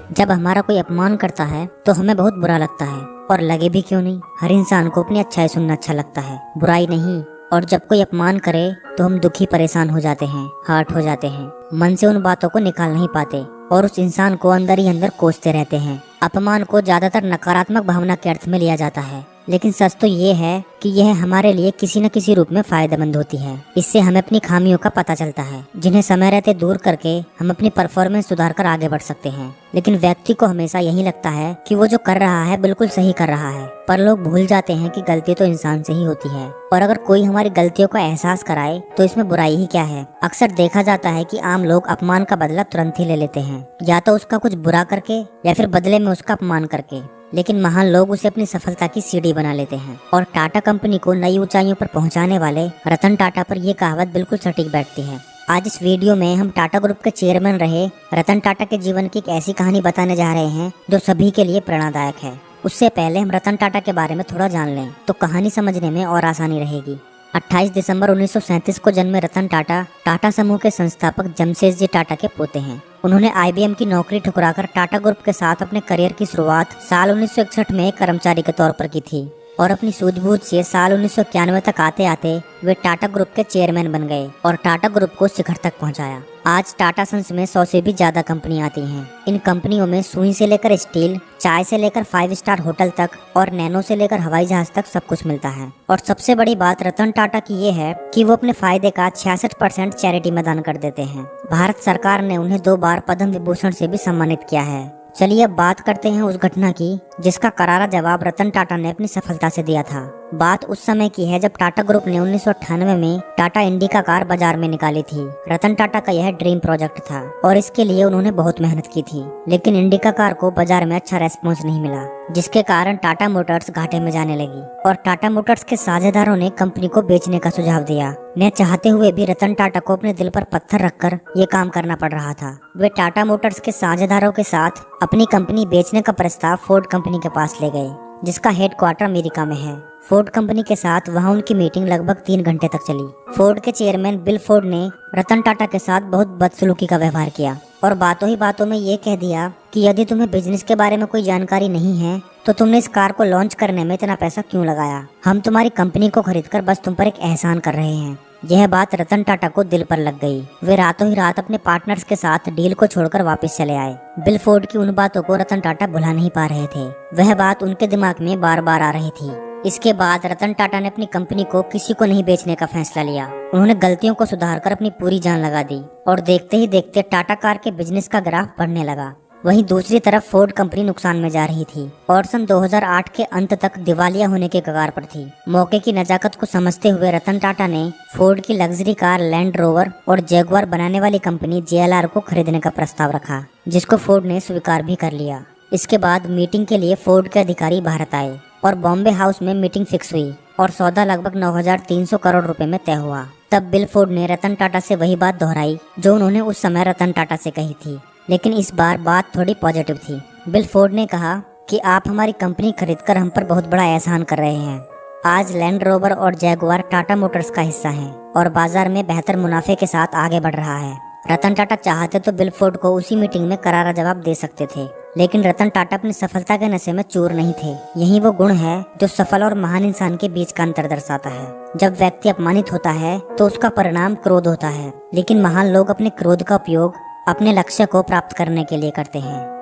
जब हमारा कोई अपमान करता है तो हमें बहुत बुरा लगता है, और लगे भी क्यों नहीं। हर इंसान को अपनी अच्छाई सुनना अच्छा लगता है, बुराई नहीं। और जब कोई अपमान करे तो हम दुखी परेशान हो जाते हैं, हर्ट हो जाते हैं, मन से उन बातों को निकाल नहीं पाते और उस इंसान को अंदर ही अंदर कोसते रहते हैं। अपमान को ज्यादातर नकारात्मक भावना के अर्थ में लिया जाता है, लेकिन सच तो ये है कि यह हमारे लिए किसी न किसी रूप में फायदेमंद होती है। इससे हमें अपनी खामियों का पता चलता है, जिन्हें समय रहते दूर करके हम अपनी परफॉर्मेंस सुधार कर आगे बढ़ सकते हैं। लेकिन व्यक्ति को हमेशा यही लगता है कि वो जो कर रहा है बिल्कुल सही कर रहा है, पर लोग भूल जाते हैं कि गलती तो इंसान से ही होती है, और अगर कोई हमारी गलतियों का एहसास कराए तो इसमें बुराई ही क्या है। अक्सर देखा जाता है कि आम लोग अपमान का बदला तुरंत ही ले लेते हैं, या तो उसका कुछ बुरा करके या फिर बदले में उसका अपमान करके। लेकिन महान लोग उसे अपनी सफलता की सीढ़ी बना लेते हैं, और टाटा कंपनी को नई ऊंचाइयों पर पहुंचाने वाले रतन टाटा पर यह कहावत बिल्कुल सटीक बैठती है। आज इस वीडियो में हम टाटा ग्रुप के चेयरमैन रहे रतन टाटा के जीवन की एक ऐसी कहानी बताने जा रहे हैं जो सभी के लिए प्रेरणादायक है। उससे पहले हम रतन टाटा के बारे में थोड़ा जान लें तो कहानी समझने में और आसानी रहेगी। 28 दिसंबर 1937 को जन्मे रतन टाटा टाटा समूह के संस्थापक जमशेदजी टाटा के पोते हैं। उन्होंने IBM की नौकरी ठुकराकर टाटा ग्रुप के साथ अपने करियर की शुरुआत साल 1961 में एक कर्मचारी के तौर पर की थी, और अपनी सूझबूझ से साल 1991 तक आते आते वे टाटा ग्रुप के चेयरमैन बन गए और टाटा ग्रुप को शिखर तक पहुंचाया। आज टाटा सन्स में 100 से भी ज्यादा कंपनियां आती हैं। इन कंपनियों में सुई से लेकर स्टील, चाय से लेकर 5 स्टार होटल तक और नैनो से लेकर हवाई जहाज तक सब कुछ मिलता है। और सबसे बड़ी बात रतन टाटा की ये है कि वो अपने फायदे का 66% चैरिटी में दान कर देते हैं। भारत सरकार ने उन्हें 2 बार पद्म विभूषण से भी सम्मानित किया है। चलिए अब बात करते हैं उस घटना की जिसका करारा जवाब रतन टाटा ने अपनी सफलता से दिया था। बात उस समय की है जब टाटा ग्रुप ने 1998 में टाटा इंडिका कार बाजार में निकाली थी। रतन टाटा का यह ड्रीम प्रोजेक्ट था और इसके लिए उन्होंने बहुत मेहनत की थी, लेकिन इंडिका कार को बाजार में अच्छा रेस्पॉन्स नहीं मिला, जिसके कारण टाटा मोटर्स घाटे में जाने लगी और टाटा मोटर्स के साझेदारों ने कंपनी को बेचने का सुझाव दिया। न चाहते हुए भी रतन टाटा को अपने दिल पर पत्थर रखकर ये काम करना पड़ रहा था। वे टाटा मोटर्स के साझेदारों के साथ अपनी कंपनी बेचने का प्रस्ताव फोर्ड कंपनी के पास ले गए, जिसका हेडक्वार्टर अमेरिका में है। फोर्ड कंपनी के साथ वहां उनकी मीटिंग लगभग 3 घंटे तक चली। फोर्ड के चेयरमैन बिल फोर्ड ने रतन टाटा के साथ बहुत बदसलूकी का व्यवहार किया और बातों ही बातों में ये कह दिया कि यदि तुम्हें बिजनेस के बारे में कोई जानकारी नहीं है तो तुमने इस कार को लॉन्च करने में इतना पैसा क्यों लगाया। हम तुम्हारी कंपनी को खरीदकर बस तुम पर एक एहसान कर रहे हैं। यह बात रतन टाटा को दिल पर लग गई। वे रातों ही रात अपने पार्टनर्स के साथ डील को छोड़कर वापस चले आए। बिल फोर्ड की उन बातों को रतन टाटा भुला नहीं पा रहे थे। वह बात उनके दिमाग में बार बार आ रही थी। इसके बाद रतन टाटा ने अपनी कंपनी को किसी को नहीं बेचने का फैसला लिया। उन्होंने गलतियों को सुधारकर अपनी पूरी जान लगा दी और देखते ही देखते टाटा कार के बिजनेस का ग्राफ बढ़ने लगा। वहीं दूसरी तरफ फोर्ड कंपनी नुकसान में जा रही थी और सन 2008 के अंत तक दिवालिया होने के कगार पर थी। मौके की नजाकत को समझते हुए रतन टाटा ने फोर्ड की लग्जरी कार लैंड रोवर और जैगुआर बनाने वाली कंपनी JLR को खरीदने का प्रस्ताव रखा, जिसको फोर्ड ने स्वीकार भी कर लिया। इसके बाद मीटिंग के लिए फोर्ड के अधिकारी भारत आए और बॉम्बे हाउस में मीटिंग फिक्स हुई और सौदा लगभग 9,300 करोड़ रुपए में तय हुआ। तब बिल फोर्ड ने रतन टाटा से वही बात दोहराई जो उन्होंने उस समय रतन टाटा से कही थी, लेकिन इस बार बात थोड़ी पॉजिटिव थी। बिल फोर्ड ने कहा कि आप हमारी कंपनी खरीदकर हम पर बहुत बड़ा एहसान कर रहे हैं। आज लैंड रोवर और जैगुआर टाटा मोटर्स का हिस्सा है और बाजार में बेहतर मुनाफे के साथ आगे बढ़ रहा है। रतन टाटा चाहते तो बिल फोर्ड को उसी मीटिंग में करारा जवाब दे सकते थे, लेकिन रतन टाटा अपनी सफलता के नशे में चूर नहीं थे। यही वो गुण है जो सफल और महान इंसान के बीच का अंतर दर्शाता है। जब व्यक्ति अपमानित होता है तो उसका परिणाम क्रोध होता है, लेकिन महान लोग अपने क्रोध का उपयोग अपने लक्ष्य को प्राप्त करने के लिए करते हैं।